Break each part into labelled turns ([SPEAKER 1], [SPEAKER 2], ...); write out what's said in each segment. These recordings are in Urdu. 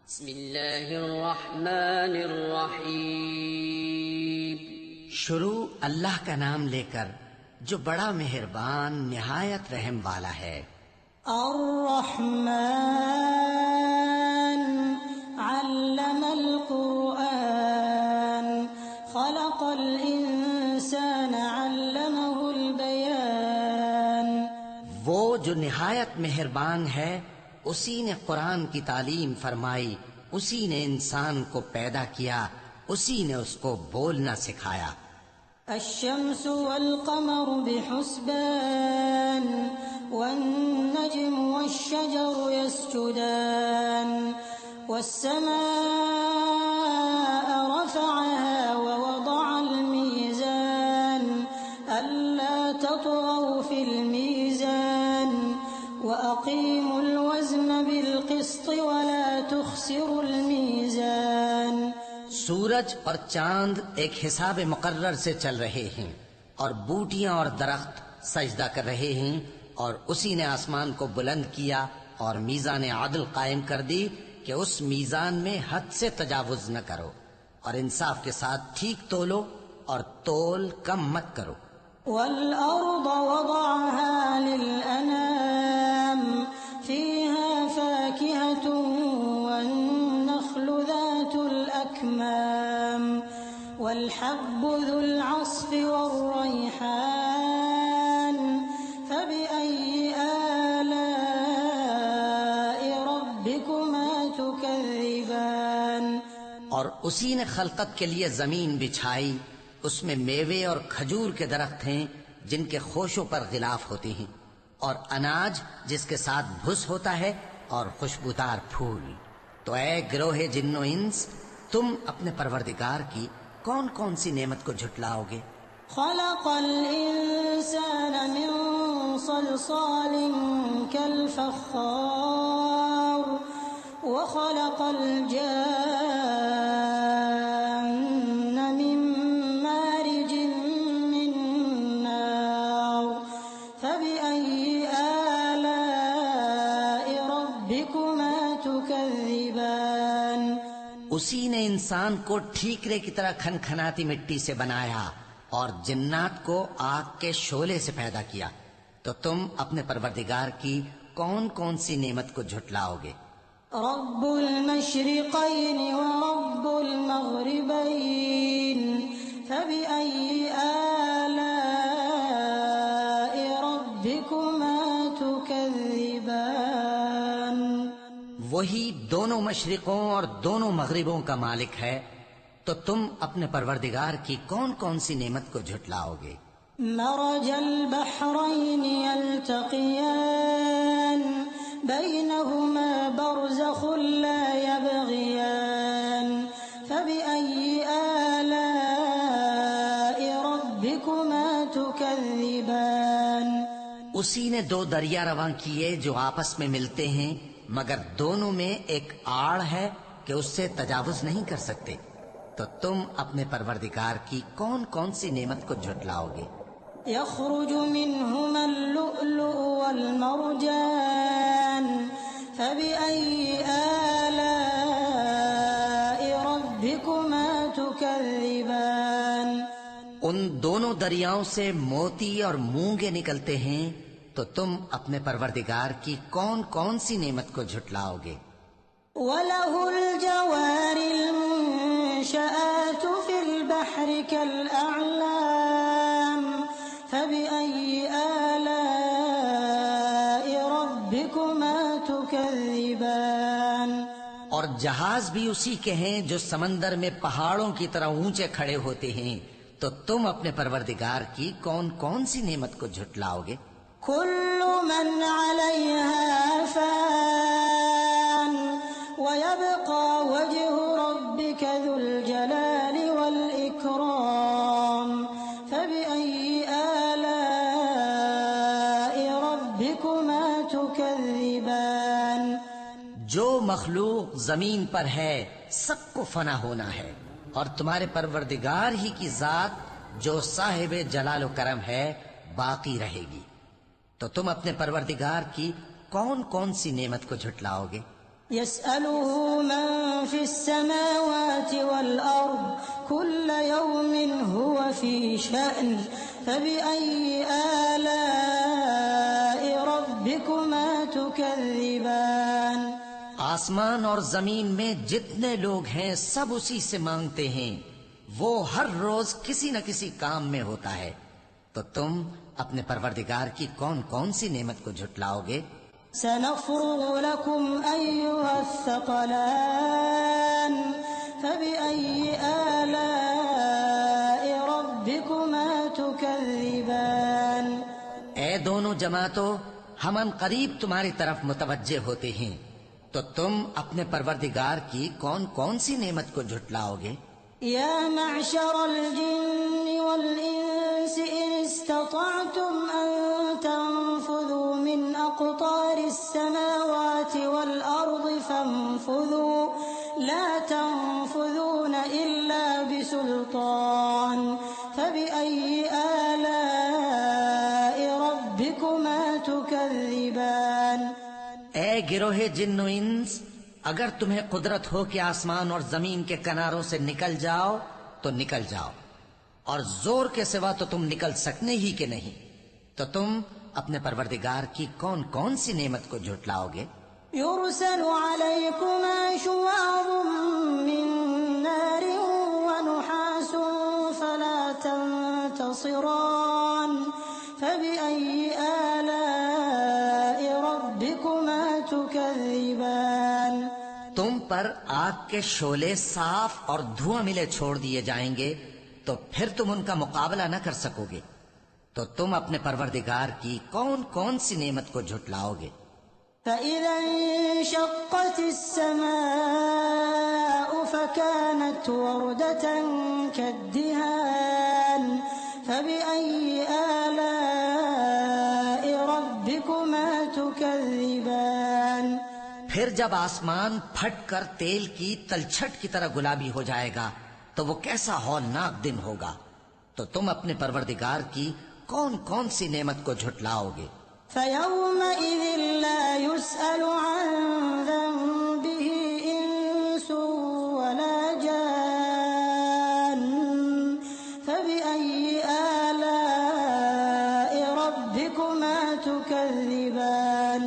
[SPEAKER 1] بسم اللہ الرحمن الرحیم۔
[SPEAKER 2] شروع اللہ کا نام لے کر جو بڑا مہربان نہایت رحم والا ہے۔
[SPEAKER 3] الرحمن علم القرآن خلق الانسان علمه البیان۔
[SPEAKER 2] وہ جو نہایت مہربان ہے اسی نے قرآن کی تعلیم فرمائی، اسی نے انسان کو پیدا کیا، اسی نے اس کو بولنا سکھایا۔
[SPEAKER 3] الشمس والقمر بحسبان والنجم والشجر يسجدان والسماء رفعها ووضع الميزان ألا تطغوا في الميزان وأقيموا الوزن بالقسط ولا تخسروا الميزان۔
[SPEAKER 2] سورج اور چاند ایک حساب مقرر سے چل رہے ہیں، اور بوٹیاں اور درخت سجدہ کر رہے ہیں، اور اسی نے آسمان کو بلند کیا اور میزان عدل قائم کر دی کہ اس میزان میں حد سے تجاوز نہ کرو، اور انصاف کے ساتھ ٹھیک تولو اور تول کم مت کرو۔
[SPEAKER 3] والأرض وضعها للأنام فيها فاكهة والنخل ذات الأكمام والحب ذو العصف والريحان فبأي آلاء ربكما تكذبان۔
[SPEAKER 2] اور اسی نے خلقت کے لیے زمین بچھائی، اس میں میوے اور کھجور کے درخت ہیں جن کے خوشوں پر غلاف ہوتے ہیں، اور اناج جس کے ساتھ بھس ہوتا ہے، اور خوشبودار پھول۔ تو اے گروہ جن و انس، تم اپنے پروردگار کی کون کون سی نعمت کو جھٹلاؤ گے؟
[SPEAKER 3] خلق الإنسان من صلصال كالفخار وخلق الجان من مارج من نار فبأي آلاء ربكما تكذبان۔
[SPEAKER 2] اسی نے انسان کو ٹھیکرے کی طرح کھنکھناتی مٹی سے بنایا اور جنات کو آگ کے شعلے سے پیدا کیا، تو تم اپنے پروردگار کی کون کون سی نعمت کو جھٹلاؤ گے؟
[SPEAKER 3] رب المشرقين ورب المغربين فبأي آلاء ربكما تكذبان۔
[SPEAKER 2] وہی دونوں مشرقوں اور دونوں مغربوں کا مالک ہے، تو تم اپنے پروردگار کی کون کون سی نعمت کو جھٹلاؤ گے؟
[SPEAKER 3] مرج البحرين يلتقيان بينهما برزخ لا يبغيان فبأي آلاء ربكما تكذبان۔
[SPEAKER 2] اسی نے دو دریا رواں کیے جو آپس میں ملتے ہیں، مگر دونوں میں ایک آڑ ہے کہ اس سے تجاوز نہیں کر سکتے، تو تم اپنے پروردگار کی کون کون سی نعمت کو جھٹلاؤ گے؟
[SPEAKER 3] يخرج منهما اللؤلؤ والمرجان فبأي آلاء ربكما تكذبان۔
[SPEAKER 2] ان دونوں دریاؤں سے موتی اور مونگے نکلتے ہیں، تو تم اپنے پروردگار کی کون کون سی نعمت کو جھٹلاؤ گے؟
[SPEAKER 3] وَلَهُ الْجَوَارِ الْمُنشَآتُ فِي الْبَحْرِ كَالْأَعْلَامِ فَبِأَيِّ آلَاءِ رَبِّكُمَا تُكَذِّبَانِ۔
[SPEAKER 2] اور جہاز بھی اسی کے ہیں جو سمندر میں پہاڑوں کی طرح اونچے کھڑے ہوتے ہیں، تو تم اپنے پروردگار کی کون کون سی نعمت کو جھٹلاؤ گے؟
[SPEAKER 3] كل من عليها فان ويبقى وجه ربك ذو الجلال والإكرام فبأي آلاء ربكما تكذبان۔
[SPEAKER 2] جو مخلوق زمین پر ہے سب کو فنا ہونا ہے، اور تمہارے پروردگار ہی کی ذات جو صاحب جلال و کرم ہے باقی رہے گی، تو تم اپنے پروردگار کی کون کون سی نعمت کو جھٹلاؤ گے؟
[SPEAKER 3] يسأله من في السماوات والأرض كل يوم هو في شأن فبأي آلاء ربكما تكذبان
[SPEAKER 2] آسمان اور زمین میں جتنے لوگ ہیں سب اسی سے مانگتے ہیں، وہ ہر روز کسی نہ کسی کام میں ہوتا ہے، تو تم اپنے پروردگار کی کون کون سی نعمت کو جھٹلاؤ گے؟
[SPEAKER 3] سنفرغ لكم أيها الثقلان فبأي آلاء ربكما تكذبان
[SPEAKER 2] اے دونوں جماعتوں، ہم ان قریب تمہاری طرف متوجہ ہوتے ہیں، تو تم اپنے پروردگار کی کون کون سی نعمت کو جھٹلاؤ گے؟
[SPEAKER 3] يا معشر الجن والإنس إن استطعتم أن تنفذوا من أقطار السماوات والأرض فانفذوا لا تنفذون إلا بسلطان فبأي آلاء ربكما تكذبان
[SPEAKER 2] اے گروہ جن و انس، اگر تمہیں قدرت ہو کہ آسمان اور زمین کے کناروں سے نکل جاؤ تو نکل جاؤ، اور زور کے سوا تو تم نکل سکنے ہی کہ نہیں، تو تم اپنے پروردگار کی کون کون سی نعمت کو جھٹلاؤ گے؟
[SPEAKER 3] يرسل عليكما شواظ من نار ونحاس فلا تنتصران فبأي آلاء ربكما تكذبان
[SPEAKER 2] تم پر آگ کے شعلے صاف اور دھواں ملے چھوڑ دیے جائیں گے، تو پھر تم ان کا مقابلہ نہ کر سکو گے، تو تم اپنے پروردگار کی کون کون سی نعمت کو جھٹلاؤ گے؟
[SPEAKER 3] فإذا انشقت السماء فكانت وردة كالدهان فبأي آلاء ربكما تكذبان
[SPEAKER 2] پھر جب آسمان پھٹ کر تیل کی تلچھٹ کی طرح گلابی ہو جائے گا تو وہ کیسا ہولناک دن ہوگا، تو تم اپنے پروردگار کی کون کون سی نعمت کو جھٹلاؤ گے؟
[SPEAKER 3] فيومئذ لا يسأل عن ذنبه إنس ولا جان فبأي آلاء ربكما تكذبان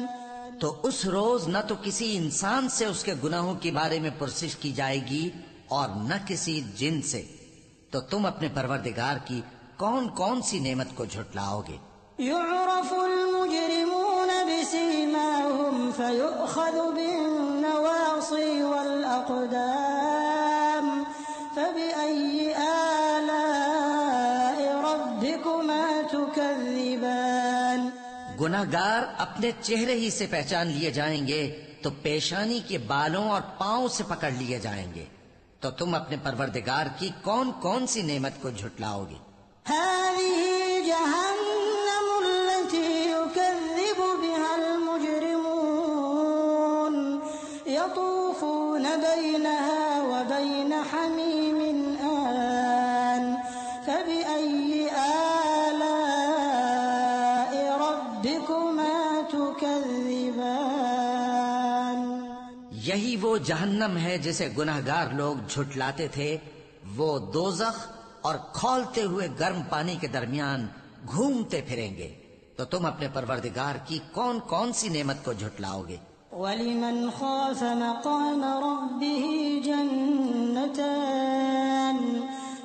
[SPEAKER 2] تو اس روز نہ تو کسی انسان سے اس کے گناہوں کے بارے میں پرسش کی جائے گی اور نہ کسی جن سے، تو تم اپنے پروردگار کی کون کون سی نعمت کو جھٹلاؤ گے؟
[SPEAKER 3] يعرف المجرمون بسيماهم فيؤخذ بالنواصي والأقدام فبأي آلاء ربكما تكذبان
[SPEAKER 2] گناہگار اپنے چہرے ہی سے پہچان لیے جائیں گے تو پیشانی کے بالوں اور پاؤں سے پکڑ لیے جائیں گے، تو تم اپنے پروردگار کی کون کون سی نعمت کو جھٹلاؤ گے؟
[SPEAKER 3] هذه جهنم التي يكذب بها المجرمون يطوفون بينها وبين حميم آن فبأي آلاء ربكما تكذبان
[SPEAKER 2] یہی وہ جہنم ہے جسے گناہگار لوگ جھٹلاتے تھے، وہ دوزخ اور کھولتے ہوئے گرم پانی کے درمیان گھومتے پھریں گے، تو تم اپنے پروردگار کی کون کون سی نعمت کو جھٹلاؤ گے؟
[SPEAKER 3] ولمن خاف مقام ربه جنتان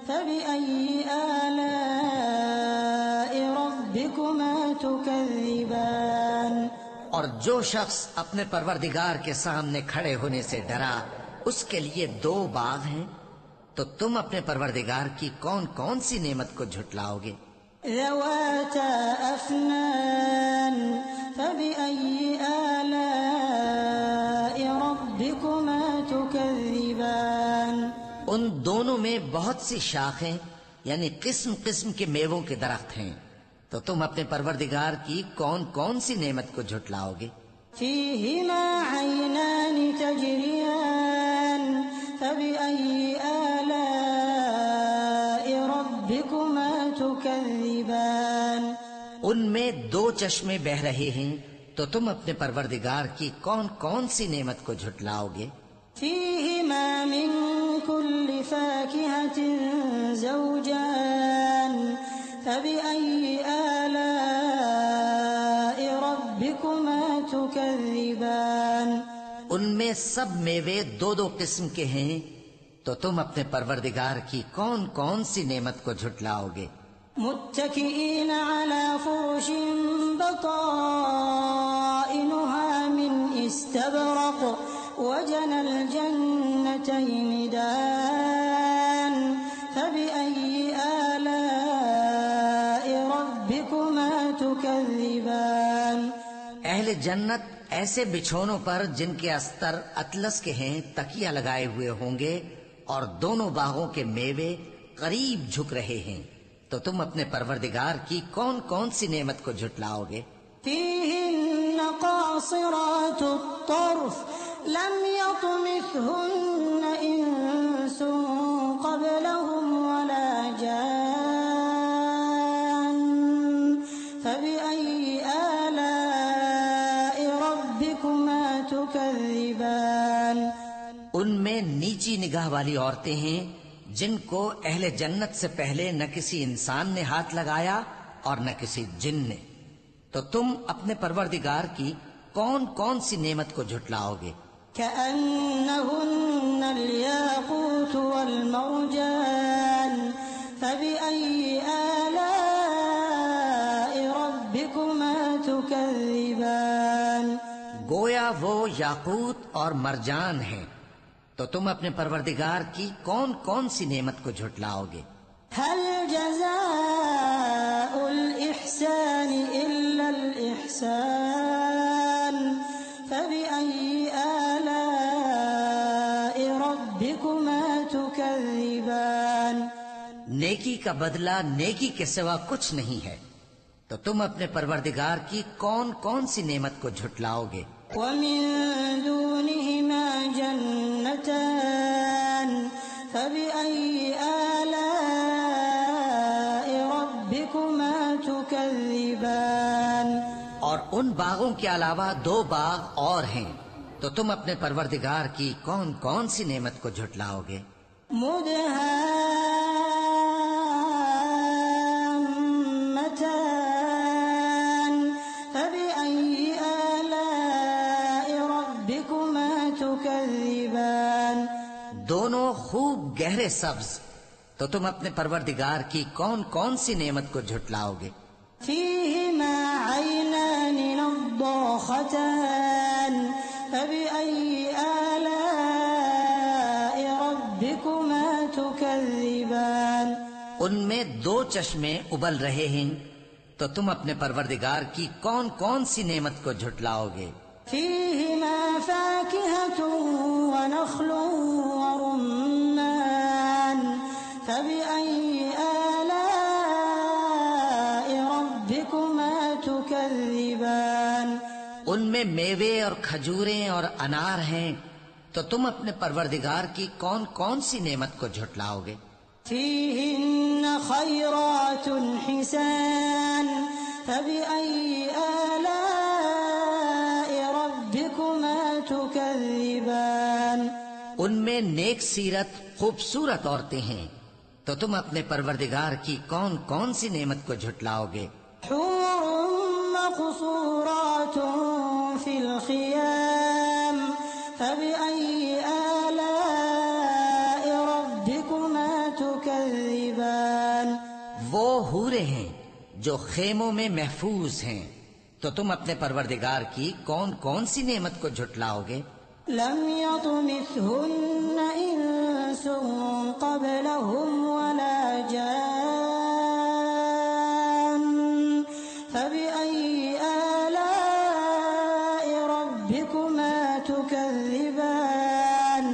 [SPEAKER 3] فبأي آلاء ربكما تكذبان
[SPEAKER 2] اور جو شخص اپنے پروردگار کے سامنے کھڑے ہونے سے ڈرا، اس کے لیے دو باغ ہیں، تو تم اپنے پروردگار کی کون کون سی نعمت کو جھٹلاؤ گے؟
[SPEAKER 3] ذواتا أفنان فبأي آلاء ربكما تكذبان
[SPEAKER 2] ان دونوں میں بہت سی شاخیں یعنی قسم قسم کے میووں کے درخت ہیں، تو تم اپنے پروردگار کی کون کون سی نعمت کو جھٹلاؤ گے؟
[SPEAKER 3] فيهما عينان تجريان فبأي آلاء ربكما تكذبان
[SPEAKER 2] ان میں دو چشمے بہ رہے ہیں، تو تم اپنے پروردگار کی کون کون سی نعمت کو جھٹلاؤ گے؟
[SPEAKER 3] فيهما من كل فاكهة زوجان فبأي آلاء ربكما تكذبان
[SPEAKER 2] ان میں سب میوے دو دو قسم کے ہیں، تو تم اپنے پروردگار کی کون کون سی نعمت کو جھٹلاؤ گے؟
[SPEAKER 3] متكئين على فرش بطائنها من استبرق وجنى الجنتين دان فبأي آلاء ربكما تكذبان
[SPEAKER 2] اہل جنت ایسے بچھونوں پر جن کے استر اطلس کے ہیں تکیہ لگائے ہوئے ہوں گے، اور دونوں باغوں کے میوے قریب جھک رہے ہیں، تو تم اپنے پروردگار کی کون کون سی نعمت کو جھٹلاؤ گے؟
[SPEAKER 3] فيهن قاصرات الطرف لم يطمثهن إنس قبلهم ولا جان فبأي آلاء ربكما تكذبان
[SPEAKER 2] ان میں نیچی نگاہ والی عورتیں ہیں جن کو اہل جنت سے پہلے نہ کسی انسان نے ہاتھ لگایا اور نہ کسی جن نے، تو تم اپنے پروردگار کی کون کون سی نعمت کو جھٹلاؤ گے؟
[SPEAKER 3] كأنهن الياقوت والمرجان فبأي آلاء ربكما تكذبان
[SPEAKER 2] گویا وہ یاقوت اور مرجان ہیں، تو تم اپنے پروردگار کی کون کون سی نعمت کو جھٹلاؤ گے؟
[SPEAKER 3] هل جزاء الإحسان إلا الإحسان فبأي آلاء ربكما تكذبان
[SPEAKER 2] نیکی کا بدلہ نیکی کے سوا کچھ نہیں ہے، تو تم اپنے پروردگار کی کون کون سی نعمت کو جھٹلاؤ گے؟
[SPEAKER 3] ومن دونهما جنتان فبأي آلاء ربكما تكذبان
[SPEAKER 2] اور ان باغوں کے علاوہ دو باغ اور ہیں، تو تم اپنے پروردگار کی کون کون سی نعمت کو جھٹلاؤ گے؟
[SPEAKER 3] مدهامتان فبأي آلاء ربكما تكذبان
[SPEAKER 2] دونوں خوب گہرے سبز، تو تم اپنے پروردگار کی کون کون سی نعمت کو جھٹلاؤ گے؟
[SPEAKER 3] فيهما عينان نضاختان فبأي آلاء ربكما تكذبان
[SPEAKER 2] ان میں دو چشمے ابل رہے ہیں، تو تم اپنے پروردگار کی کون کون سی نعمت کو جھٹلاؤ گے؟
[SPEAKER 3] فيهما فاكهة ونخل ورمان فبأي آلاء ربكما تكذبان
[SPEAKER 2] ان میں میوے اور کھجوریں اور انار ہیں، تو تم اپنے پروردگار کی کون کون سی نعمت کو جھٹلاؤ گے؟
[SPEAKER 3] فيهن خيرات حسان فبأي آلاء ربكما تكذبان
[SPEAKER 2] ان میں نیک سیرت خوبصورت عورتیں ہیں، تو تم اپنے پروردگار کی کون کون سی نعمت کو جھٹلاؤ گے؟
[SPEAKER 3] حور مقصورات في الخيام فبأي آلاء ربكما تكذبان
[SPEAKER 2] وہ حوریں ہیں جو خیموں میں محفوظ ہیں، تو تم اپنے پروردگار کی کون کون سی نعمت کو جھٹلاؤ گے؟
[SPEAKER 3] لم يطمثهن إنس قبلهم ولا جان فبأي آلاء ربكما تكذبان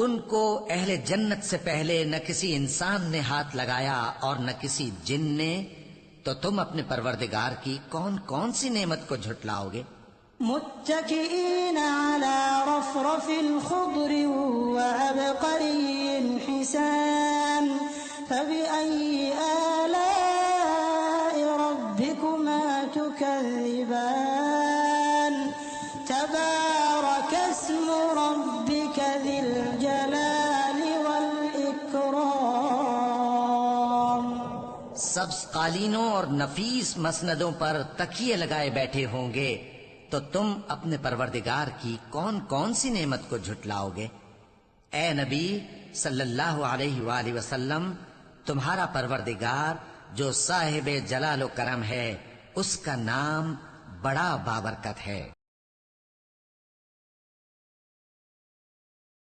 [SPEAKER 2] ان کو اہل جنت سے پہلے نہ کسی انسان نے ہاتھ لگایا اور نہ کسی جن نے، تو تم اپنے پروردگار کی کون کون سی نعمت کو جھٹلاؤ گے؟
[SPEAKER 3] متكئين على رفرف خضر وعبقري حسان فبأي آلاء ربكما تكذبان تبارك اسم ربك ذي الجلال والإكرام.
[SPEAKER 2] سبز قالینوں اور نفیس مسندوں پر تکیے لگائے بیٹھے ہوں گے تو تم اپنے پروردگار کی کون کون سی نعمت کو جھٹلاؤ گے؟ اے نبی صلی اللہ علیہ وآلہ وسلم، تمہارا پروردگار جو صاحب جلال و کرم ہے، اس کا نام بڑا بابرکت ہے.